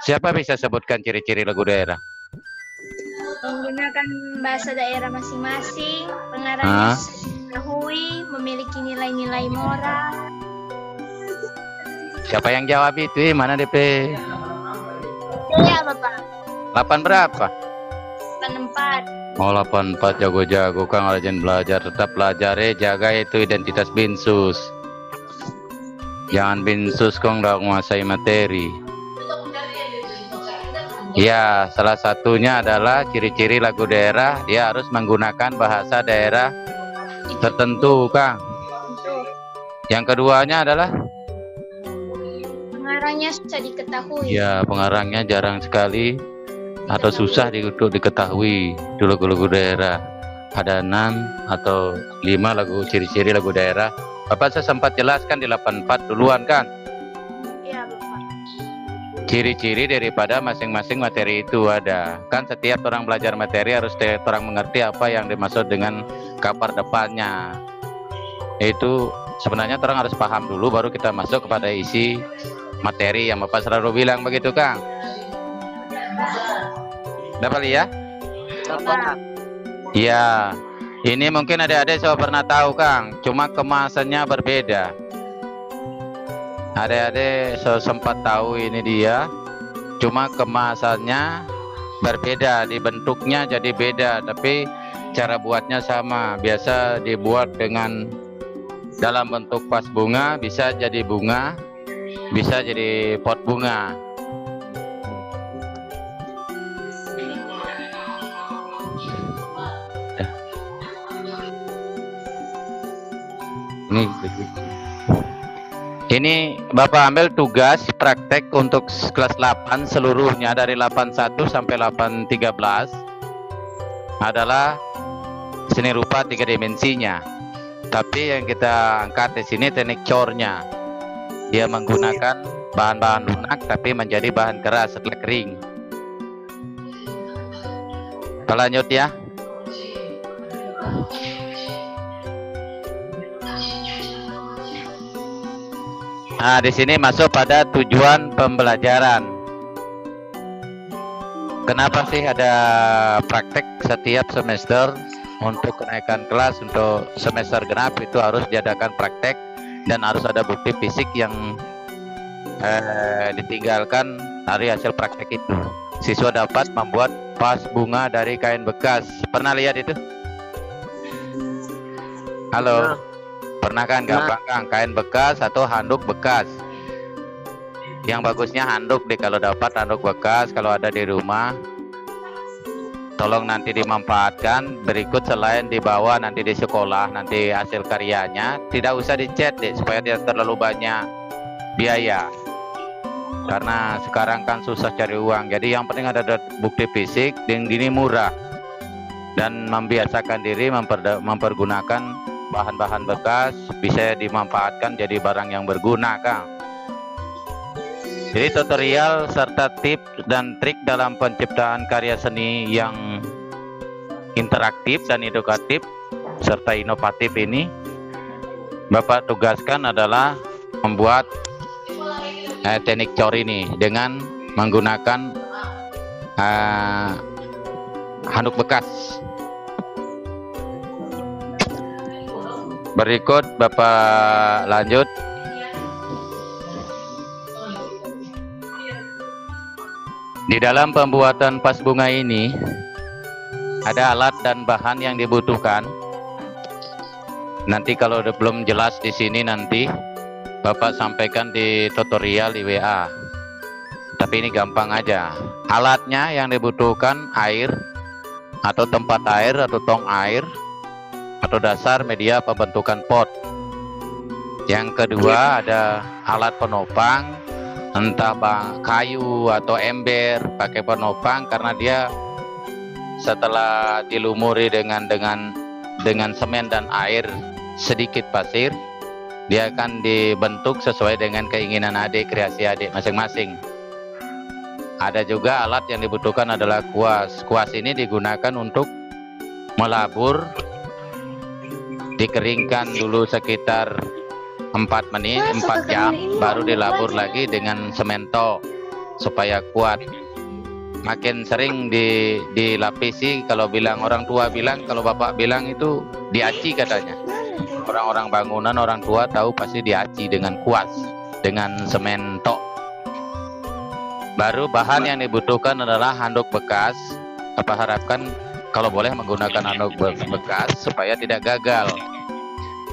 Siapa bisa sebutkan ciri-ciri lagu daerah? Menggunakan bahasa daerah masing-masing, pengarangnya diketahui, memiliki nilai-nilai moral. Siapa yang jawab itu? Mana DP? Iya, Bapak. 8 berapa? 84. Oh, 84, jago-jago Kang, rajin belajar, tetap belajar jaga itu identitas binsus. Jangan binsus Kong udah menguasai materi. Ya, salah satunya adalah ciri-ciri lagu daerah, dia harus menggunakan bahasa daerah tertentu, Kang. Yang keduanya adalah pengarangnya susah diketahui. Ya, pengarangnya jarang sekali atau susah untuk diketahui. Itu lagu-lagu daerah. Ada 6 atau 5 lagu ciri-ciri lagu daerah. Bapak saya sempat jelaskan di 84 duluan kan? Iya, Bapak. Ciri-ciri daripada masing-masing materi itu ada. Kan setiap orang belajar materi harus orang mengerti apa yang dimaksud dengan kabar depannya. Itu sebenarnya orang harus paham dulu baru kita masuk kepada isi materi yang Bapak selalu bilang begitu, Kang. Dapat ya? Iya. Ini mungkin adik-adik saya pernah tahu, Kang. Cuma kemasannya berbeda. Adik-adik saya sempat tahu ini dia. Cuma kemasannya berbeda, di bentuknya jadi beda, tapi cara buatnya sama. Biasa dibuat dengan dalam bentuk vas bunga, bisa jadi bunga, bisa jadi pot bunga. Ini Bapak ambil tugas praktek untuk kelas 8 seluruhnya dari 81 sampai 813 adalah seni rupa 3 dimensinya. Tapi yang kita angkat di sini teknik cornya. Dia menggunakan bahan-bahan lunak tapi menjadi bahan keras setelah kering. Kita lanjut ya. Nah, di sini masuk pada tujuan pembelajaran. Kenapa sih ada praktek setiap semester untuk kenaikan kelas untuk semester genap itu harus diadakan praktek dan harus ada bukti fisik yang ditinggalkan dari hasil praktek itu. Siswa dapat membuat vas bunga dari kain bekas. Pernah lihat itu? Halo? Pernah kan gampang Kang, kain bekas atau handuk bekas. Yang bagusnya handuk deh kalau dapat handuk bekas, kalau ada di rumah tolong nanti dimanfaatkan. Berikut selain dibawa nanti di sekolah, nanti hasil karyanya tidak usah dicat deh supaya tidak terlalu banyak biaya. Karena sekarang kan susah cari uang. Jadi yang penting ada bukti fisik dan ini murah. Dan membiasakan diri mempergunakan bahan-bahan bekas bisa dimanfaatkan jadi barang yang berguna, Kang. Jadi tutorial serta tips dan trik dalam penciptaan karya seni yang interaktif dan edukatif serta inovatif ini Bapak tugaskan adalah membuat teknik cor ini dengan menggunakan handuk bekas. Berikut Bapak lanjut. Di dalam pembuatan vas bunga ini ada alat dan bahan yang dibutuhkan. Nanti kalau belum jelas di sini nanti Bapak sampaikan di tutorial di WA. Tapi ini gampang aja. Alatnya yang dibutuhkan air atau tempat air atau tong air atau dasar media pembentukan pot. Yang kedua ada alat penopang, entah kayu atau ember pakai penopang karena dia setelah dilumuri dengan semen dan air sedikit pasir, dia akan dibentuk sesuai dengan keinginan adik, kreasi adik masing-masing. Ada juga alat yang dibutuhkan adalah kuas. Kuas ini digunakan untuk melabur, dikeringkan dulu sekitar 4 menit, 4 jam, baru dilabur lagi dengan semento. supaya kuat. Makin sering dilapisi, kalau bilang orang tua bilang, kalau bapak bilang itu diaci katanya. Orang-orang bangunan, orang tua tahu pasti diaci dengan kuat, dengan semen tok. Baru bahan yang dibutuhkan adalah handuk bekas. Bapak harapkan kalau boleh menggunakan handuk bekas supaya tidak gagal.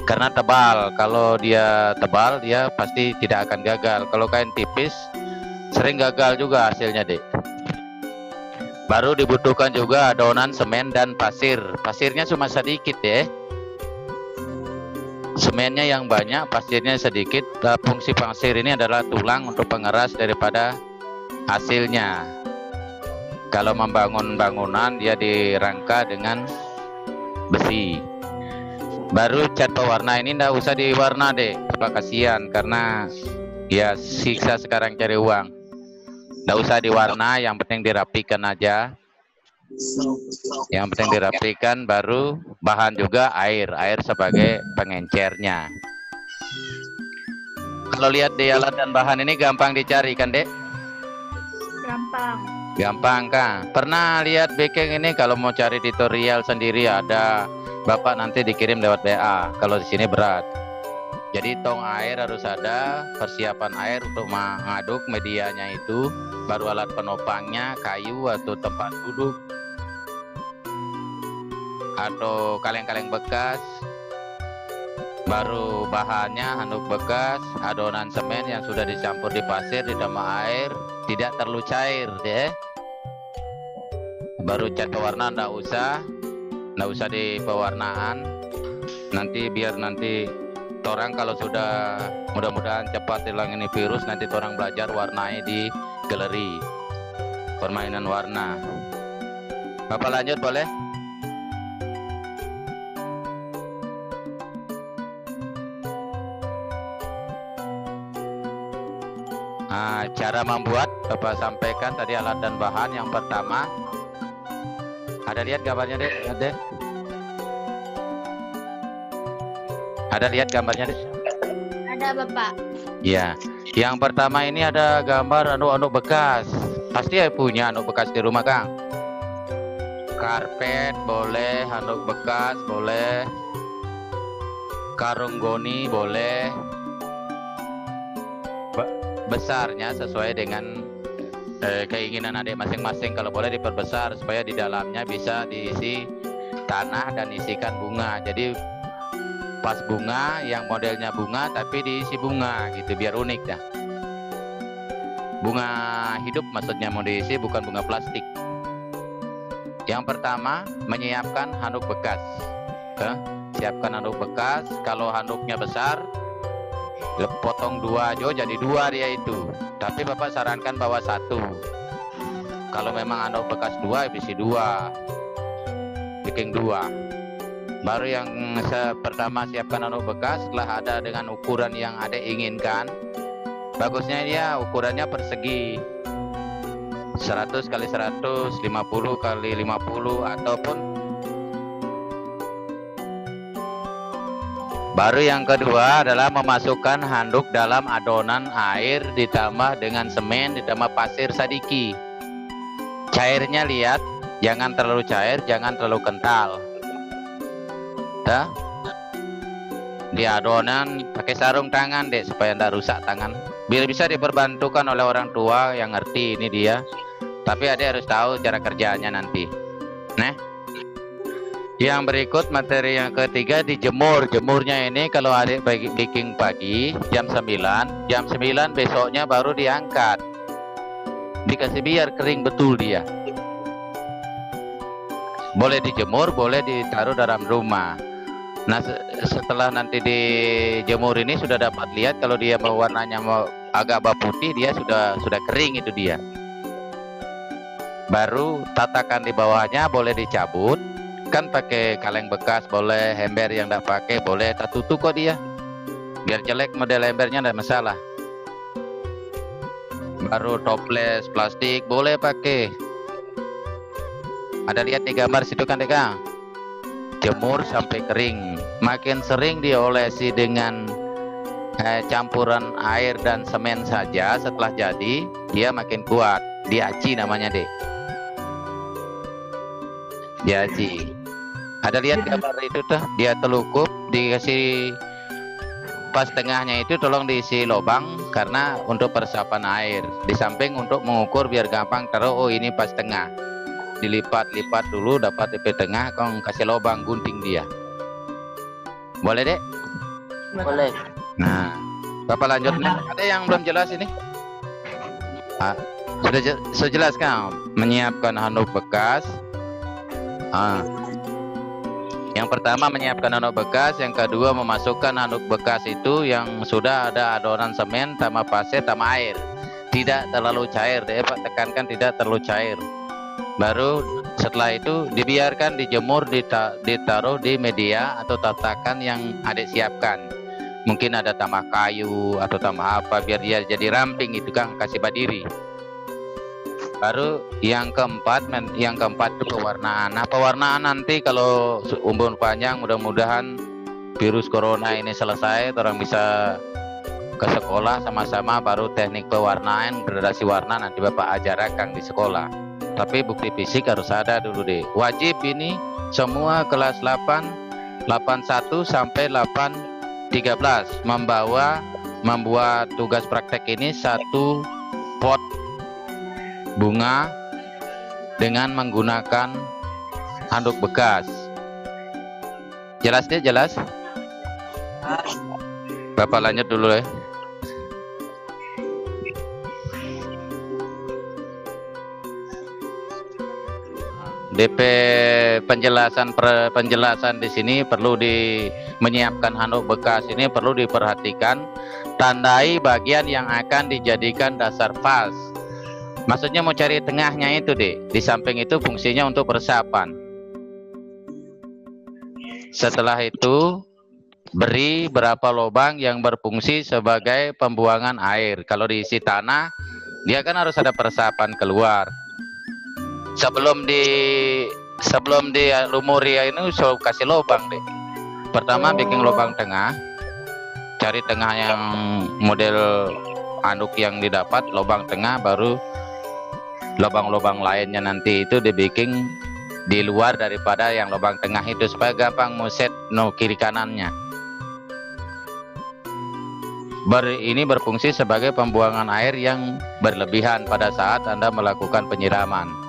Karena tebal, kalau dia tebal dia pasti tidak akan gagal. Kalau kain tipis sering gagal juga hasilnya, Dek. Baru dibutuhkan juga adonan semen dan pasir. Pasirnya cuma sedikit ya. Semennya yang banyak, pasirnya sedikit. Fungsi pasir ini adalah tulang untuk pengeras daripada hasilnya. Kalau membangun bangunan dia dirangka dengan besi. Baru cat pewarna ini ndak usah diwarna, Dek. Apa kasihan karena ya siksa sekarang cari uang. Nggak usah diwarna, yang penting dirapikan aja. Yang penting dirapikan, baru bahan juga air sebagai pengencernya. Kalau lihat di alat dan bahan ini gampang dicari kan, Dek? Gampang. Gampang kan? Pernah lihat baking ini kalau mau cari tutorial sendiri ada, Bapak nanti dikirim lewat WA. Kalau di sini berat. Jadi tong air harus ada, persiapan air untuk mengaduk medianya itu, baru alat penopangnya, kayu atau tempat duduk, atau kaleng-kaleng bekas, baru bahannya handuk bekas, adonan semen yang sudah dicampur di pasir ditambah air, tidak terlalu cair deh. Baru cat pewarna nggak usah di pewarnaan, nanti biar nanti orang kalau sudah mudah-mudahan cepat hilang ini virus, nanti orang belajar warnai di galeri permainan warna. Bapak lanjut boleh? Nah, cara membuat Bapak sampaikan tadi alat dan bahan. Yang pertama, ada lihat gambarnya, Dek? Ada lihat gambarnya, Dek? Ada, Bapak. Ya, yang pertama ini ada gambar anduk-anduk bekas. Pasti ya punya anduk bekas di rumah, Kang. Karpet boleh, handuk bekas boleh, karung goni boleh. Besarnya sesuai dengan keinginan adik masing-masing. Kalau boleh diperbesar supaya di dalamnya bisa diisi tanah dan isikan bunga. Jadi pas bunga yang modelnya bunga tapi diisi bunga gitu, biar unik dah. Bunga hidup maksudnya mau diisi, bukan bunga plastik. Yang pertama, menyiapkan handuk bekas. Siapkan handuk bekas. Kalau handuknya besar, potong 2 aja, jadi 2 dia itu. Tapi Bapak sarankan bawa 1. Kalau memang handuk bekas 2, isi 2, bikin 2. Baru yang pertama siapkan handuk bekas. Setelah ada dengan ukuran yang ada inginkan, bagusnya dia ukurannya persegi, 100 kali 100, 50 kali 50 ataupun. Baru yang kedua adalah memasukkan handuk dalam adonan air ditambah dengan semen ditambah pasir sadiki. Cairnya lihat, jangan terlalu cair, jangan terlalu kental. Dah. Di adonan pakai sarung tangan, Dek, supaya tidak rusak tangan. Biar bisa diperbantukan oleh orang tua yang ngerti ini dia. Tapi adik harus tahu cara kerjanya nanti. Nah, yang berikut materi yang ketiga dijemur. Jemurnya ini kalau adik baking pagi jam 9, jam 9 besoknya baru diangkat. Dikasih biar kering betul dia. Boleh dijemur, boleh ditaruh dalam rumah. Nah, setelah nanti dijemur ini sudah dapat lihat kalau dia mau warnanya mau agak putih, dia sudah kering itu dia. Baru tatakan di bawahnya boleh dicabut, kan pakai kaleng bekas boleh, ember yang tidak pakai boleh, tak tutup kok dia. Biar jelek model embernya tidak masalah. Baru toples plastik boleh pakai. Ada lihat di gambar situ kan, Dek? Jemur sampai kering. Makin sering diolesi dengan campuran air dan semen saja, setelah jadi dia makin kuat. Diaci namanya, Dek. Diaci. Ada lihat gambar itu tuh, dia telukup, dikasih pas tengahnya itu tolong diisi lubang karena untuk peresapan air. Di samping untuk mengukur biar gampang taruh, oh ini pas tengah. Dilipat-lipat dulu dapat di tengah, kong kasih lubang gunting dia. Boleh, Dek? Boleh. Nah, Bapak lanjut nih. Ada yang belum jelas ini? Sudah jelas kan? Menyiapkan handuk bekas. Yang pertama menyiapkan handuk bekas, yang kedua memasukkan handuk bekas itu yang sudah ada adonan semen tambah pasir tambah air. Tidak terlalu cair, deh Pak, tekankan tidak terlalu cair. Baru setelah itu dibiarkan dijemur, ditaruh di media atau tatakan yang Adik siapkan. Mungkin ada tambah kayu atau tambah apa biar dia jadi ramping itu kan, kasih badiri. Baru yang keempat itu pewarnaan. Nah, pewarnaan nanti kalau umur panjang mudah-mudahan virus corona ini selesai, orang bisa ke sekolah sama-sama, baru teknik pewarnaan, gradasi warna nanti Bapak ajarkan di sekolah. Tapi bukti fisik harus ada dulu, deh. Wajib ini semua kelas 8, 81 sampai 813 membuat tugas praktek ini satu pot bunga dengan menggunakan handuk bekas. Jelas, deh, jelas? Bapak lanjut dulu ya. DP penjelasan di sini perlu menyiapkan handuk bekas ini perlu diperhatikan, tandai bagian yang akan dijadikan dasar vas. Maksudnya mau cari tengahnya itu, deh. Di samping itu fungsinya untuk peresapan. Setelah itu beri berapa lubang yang berfungsi sebagai pembuangan air. Kalau diisi tanah, dia kan harus ada peresapan keluar. Sebelum di lumuri ini kasih lubang, deh. Pertama bikin lubang tengah, cari tengah yang model anduk yang didapat, lubang tengah, baru lubang-lubang lainnya nanti itu dibikin di luar daripada yang lubang tengah itu supaya gampang muset kiri kanannya. Ini berfungsi sebagai pembuangan air yang berlebihan pada saat Anda melakukan penyiraman.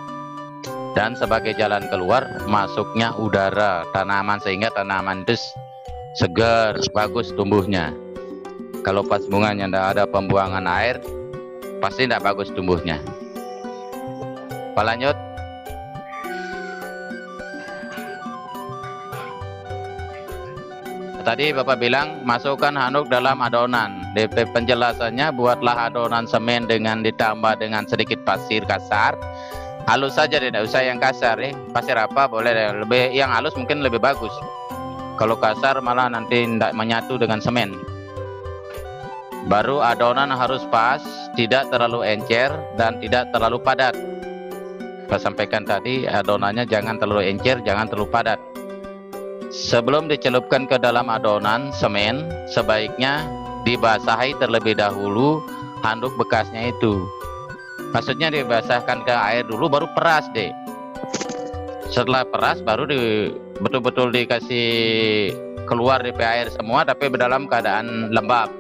Dan sebagai jalan keluar masuknya udara tanaman sehingga tanaman itu segar, bagus tumbuhnya. Kalau pas bunganya tidak ada pembuangan air, pasti tidak bagus tumbuhnya. Pak lanjut. Tadi Bapak bilang masukkan handuk dalam adonan. DP penjelasannya, buatlah adonan semen dengan ditambah dengan sedikit pasir kasar. Halus saja, tidak usah yang kasar ya. Pasir apa boleh, lebih yang halus mungkin lebih bagus. Kalau kasar malah nanti tidak menyatu dengan semen. Baru adonan harus pas, tidak terlalu encer dan tidak terlalu padat. Saya sampaikan tadi, adonannya jangan terlalu encer, jangan terlalu padat. Sebelum dicelupkan ke dalam adonan semen, sebaiknya dibasahi terlebih dahulu handuk bekasnya itu. Maksudnya dibasahkan ke air dulu, baru peras, deh. Setelah peras baru betul-betul dikasih keluar dari air semua, tapi dalam keadaan lembab.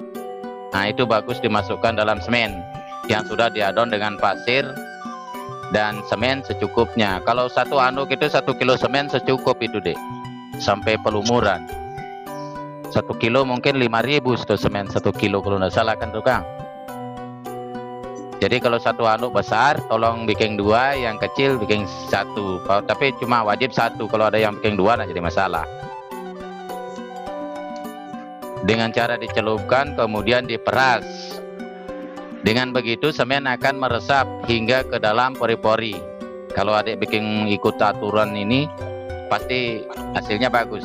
Nah, itu bagus dimasukkan dalam semen yang sudah diadon dengan pasir dan semen secukupnya. Kalau satu handuk itu 1 kilo semen secukup itu, deh, sampai pelumuran. 1 kilo mungkin 5.000 itu semen 1 kilo kalau tidak salah kan, tukang. Jadi kalau satu handuk besar tolong bikin 2, yang kecil bikin 1. Tapi cuma wajib 1, kalau ada yang bikin 2 tidak jadi masalah. Dengan cara dicelupkan kemudian diperas. Dengan begitu semen akan meresap hingga ke dalam pori-pori. Kalau adik bikin ikut aturan ini pasti hasilnya bagus.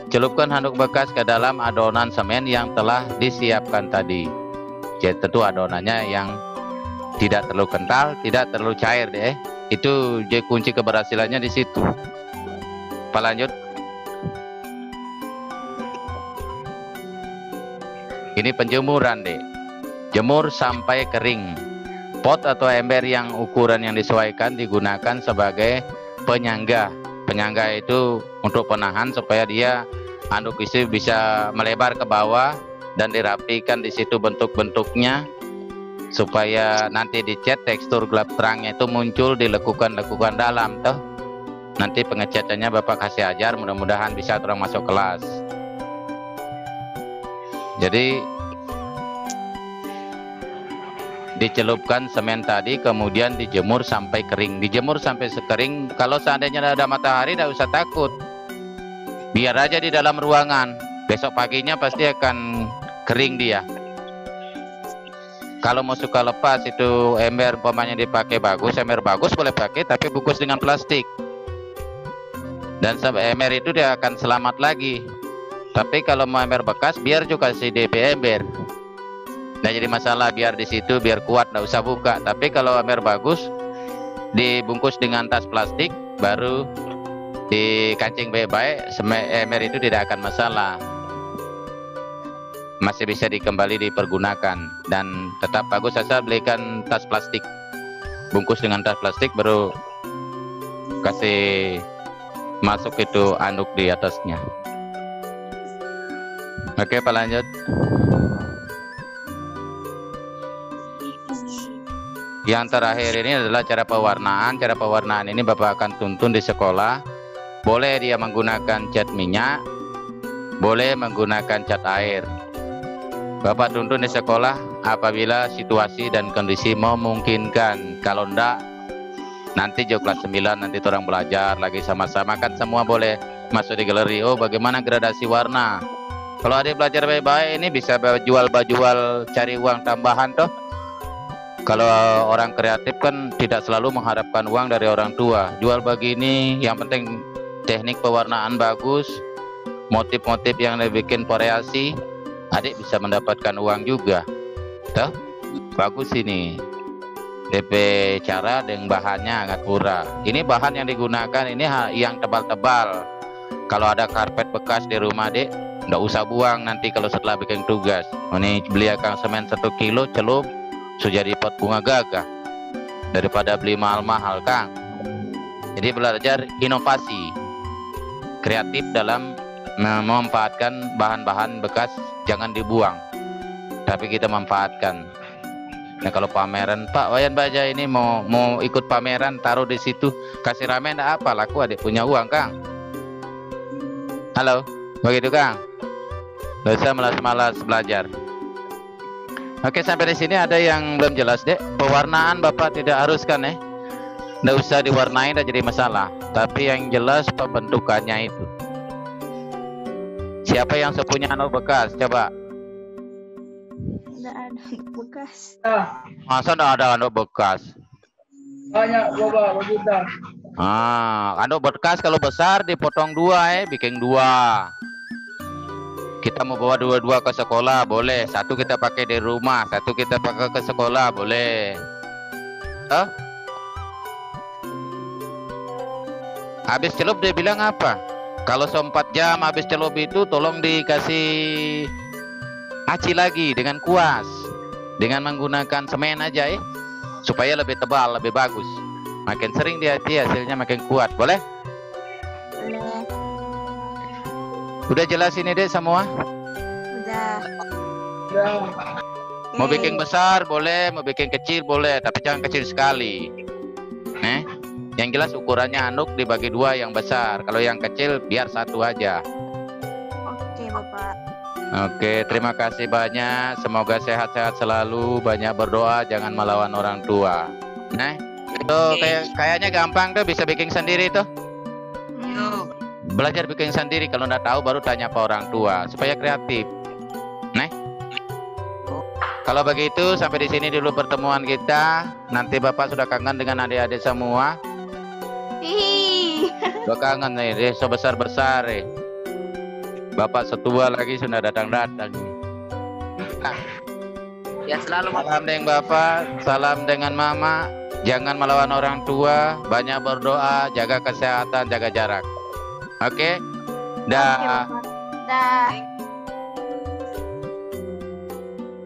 Celupkan handuk bekas ke dalam adonan semen yang telah disiapkan tadi. Jadi tentu adonannya yang tidak terlalu kental, tidak terlalu cair, deh. Itu kunci keberhasilannya di situ. Pak lanjut. Ini penjemuran, Dek. Jemur sampai kering. Pot atau ember yang ukuran yang disesuaikan digunakan sebagai penyangga. Penyangga itu untuk penahan supaya dia anduk isi bisa melebar ke bawah dan dirapikan di situ bentuk-bentuknya supaya nanti dicat tekstur gelap terangnya itu muncul di lekukan-lekukan dalam toh. Nanti pengecatannya Bapak kasih ajar, mudah-mudahan bisa orang masuk kelas. Jadi dicelupkan semen tadi, kemudian dijemur sampai kering. Dijemur sampai sekering. Kalau seandainya ada matahari, tidak usah takut. Biar aja di dalam ruangan. Besok paginya pasti akan kering dia. Kalau mau suka lepas itu ember umpamanya dipakai bagus, ember bagus boleh pakai, tapi bungkus dengan plastik. Dan ember itu dia akan selamat lagi. Tapi kalau mau ember bekas, biar juga si DP ember. Nggak jadi masalah, biar di situ biar kuat, nggak usah buka. Tapi kalau ember bagus dibungkus dengan tas plastik, baru dikancing baik-baik, ember itu tidak akan masalah, masih bisa dikembali dipergunakan dan tetap bagus. Asal belikan tas plastik, bungkus dengan tas plastik, baru kasih masuk itu anduk di atasnya. Oke, Pak, lanjut. Yang terakhir ini adalah cara pewarnaan. Cara pewarnaan ini Bapak akan tuntun di sekolah. Boleh dia menggunakan cat minyak, boleh menggunakan cat air. Bapak tuntun di sekolah apabila situasi dan kondisi memungkinkan. Kalau enggak, nanti jo kelas 9 nanti orang belajar lagi sama-sama kan semua boleh masuk di galeri. Oh, bagaimana gradasi warna. Kalau adik belajar baik-baik ini bisa jual cari uang tambahan toh. Kalau orang kreatif kan tidak selalu mengharapkan uang dari orang tua. Jual begini, yang penting teknik pewarnaan bagus, motif-motif yang dibikin variasi, adik bisa mendapatkan uang juga. Tuh, bagus ini. DP cara dengan bahannya agak murah. Ini bahan yang digunakan ini yang tebal-tebal. Kalau ada karpet bekas di rumah, Dek, nggak usah buang nanti kalau setelah bikin tugas. Ini beli akang semen 1 kilo, celup, sudah jadi pot bunga gagah daripada beli mahal-mahal, Kang. Jadi belajar inovasi kreatif dalam memanfaatkan bahan-bahan bekas, jangan dibuang tapi kita manfaatkan. Nah, kalau pameran, Pak Wayan Baja ini mau ikut pameran, taruh di situ, kasih rame enggak apa, laku adik punya uang, Kang. Halo, begitu, Kang. Nggak usah malas-malas belajar. Oke, sampai di sini ada yang belum jelas, Dek? Pewarnaan Bapak tidak harus kan, nggak usah diwarnai, nggak jadi masalah. Tapi yang jelas pembentukannya itu. Siapa yang sepunya anduk bekas? Coba. Nggak ada bekas. Masa nggak ada anduk bekas? Banyak, Bapak, begitu. Anduk bekas kalau besar dipotong 2, bikin 2. Kita mau bawa 2 ke sekolah, boleh. 1 kita pakai di rumah, 1 kita pakai ke sekolah, boleh. Habis celup dia bilang apa? Kalau 4 jam habis celup itu tolong dikasih aci lagi dengan kuas, dengan menggunakan semen aja, supaya lebih tebal, lebih bagus. Makin sering dia aci, hasilnya makin kuat, boleh? Boleh. Udah jelas ini, Dek, semua? Udah. Mau bikin besar boleh, mau bikin kecil boleh, tapi jangan kecil sekali. Yang jelas ukurannya anduk dibagi 2 yang besar. Kalau yang kecil biar 1 aja. Oke, Bapak. Oke, terima kasih banyak. Semoga sehat-sehat selalu, banyak berdoa, jangan melawan orang tua. Itu kayaknya gampang tuh, bisa bikin sendiri tuh. Belajar bikin sendiri, kalau nggak tahu baru tanya ke orang tua supaya kreatif. Kalau begitu sampai di sini dulu pertemuan kita. Nanti Bapak sudah kangen dengan adik-adik semua. Sudah kangen nih, sebesar-besar nih. Bapak setua lagi sudah datang-datang. Ya, selalu Salam dengan Bapak, salam dengan Mama. Jangan melawan orang tua, banyak berdoa, jaga kesehatan, jaga jarak. Oke? Dah. Dah.